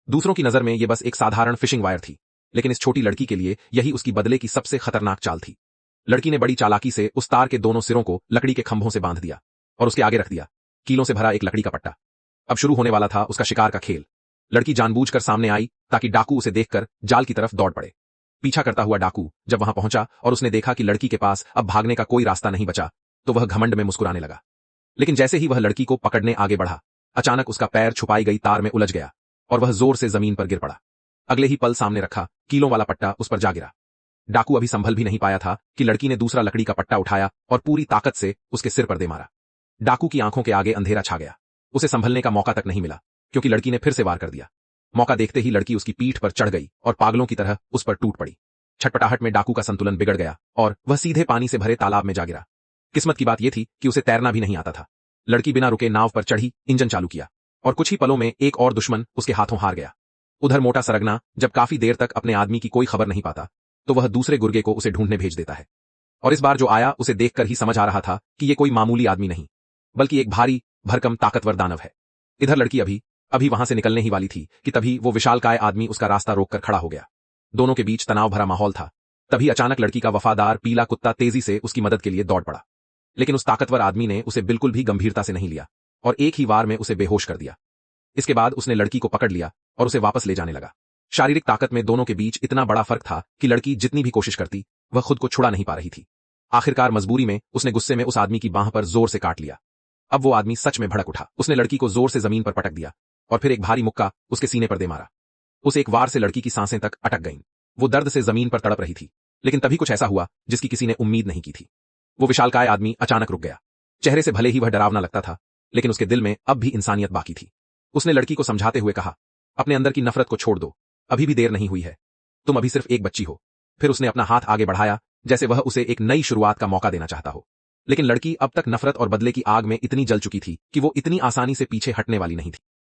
दूसरों की नजर में यह बस एक साधारण फिशिंग वायर थी, लेकिन इस छोटी लड़की के लिए यही उसकी बदले की सबसे खतरनाक चाल थी। लड़की ने बड़ी चालाकी से उस तार के दोनों सिरों को लकड़ी के खंभों से बांध दिया और उसके आगे रख दिया कीलों से भरा एक लकड़ी का पट्टा। अब शुरू होने वाला था उसका शिकार का खेल। लड़की जानबूझकर सामने आई ताकि डाकू उसे देखकर जाल की तरफ दौड़ पड़े। पीछा करता हुआ डाकू जब वहां पहुंचा और उसने देखा कि लड़की के पास अब भागने का कोई रास्ता नहीं बचा, तो वह घमंड में मुस्कुराने लगा। लेकिन जैसे ही वह लड़की को पकड़ने आगे बढ़ा, अचानक उसका पैर छुपाई गई तार में उलझ गया और वह जोर से जमीन पर गिर पड़ा। अगले ही पल सामने रखा कीलों वाला पट्टा उस पर जा गिरा। डाकू अभी संभल भी नहीं पाया था कि लड़की ने दूसरा लकड़ी का पट्टा उठाया और पूरी ताकत से उसके सिर पर दे मारा। डाकू की आंखों के आगे अंधेरा छा गया। उसे संभलने का मौका तक नहीं मिला, क्योंकि लड़की ने फिर से वार कर दिया। मौका देखते ही लड़की उसकी पीठ पर चढ़ गई और पागलों की तरह उस पर टूट पड़ी। छटपटाहट में डाकू का संतुलन बिगड़ गया और वह सीधे पानी से भरे तालाब में जा गिरा। किस्मत की बात यह थी कि उसे तैरना भी नहीं आता था। लड़की बिना रुके नाव पर चढ़ी, इंजन चालू किया और कुछ ही पलों में एक और दुश्मन उसके हाथों हार गया। उधर मोटा सरगना जब काफी देर तक अपने आदमी की कोई खबर नहीं पाता, तो वह दूसरे गुर्गे को उसे ढूंढने भेज देता है। और इस बार जो आया उसे देखकर ही समझ आ रहा था कि यह कोई मामूली आदमी नहीं, बल्कि एक भारी भरकम ताकतवर दानव है। इधर लड़की अभी वहां से निकलने ही वाली थी कि तभी वो विशालकाय आदमी उसका रास्ता रोककर खड़ा हो गया। दोनों के बीच तनाव भरा माहौल था। तभी अचानक लड़की का वफादार पीला कुत्ता तेजी से उसकी मदद के लिए दौड़ पड़ा, लेकिन उस ताकतवर आदमी ने उसे बिल्कुल भी गंभीरता से नहीं लिया और एक ही वार में उसे बेहोश कर दिया। इसके बाद उसने लड़की को पकड़ लिया और उसे वापस ले जाने लगा। शारीरिक ताकत में दोनों के बीच इतना बड़ा फर्क था कि लड़की जितनी भी कोशिश करती, वह खुद को छुड़ा नहीं पा रही थी। आखिरकार मजबूरी में उसने गुस्से में उस आदमी की बांह पर जोर से काट लिया। अब वो आदमी सच में भड़क उठा। उसने लड़की को जोर से जमीन पर पटक दिया और फिर एक भारी मुक्का उसके सीने पर दे मारा। उस एक वार से लड़की की सांसें तक अटक गईं। वो दर्द से जमीन पर तड़प रही थी, लेकिन तभी कुछ ऐसा हुआ जिसकी किसी ने उम्मीद नहीं की थी। वो विशालकाय आदमी अचानक रुक गया। चेहरे से भले ही वह डरावना लगता था, लेकिन उसके दिल में अब भी इंसानियत बाकी थी। उसने लड़की को समझाते हुए कहा, अपने अंदर की नफरत को छोड़ दो, अभी भी देर नहीं हुई है। तुम अभी सिर्फ एक बच्ची हो। फिर उसने अपना हाथ आगे बढ़ाया, जैसे वह उसे एक नई शुरुआत का मौका देना चाहता हो। लेकिन लड़की अब तक नफरत और बदले की आग में इतनी जल चुकी थी कि वो इतनी आसानी से पीछे हटने वाली नहीं थी।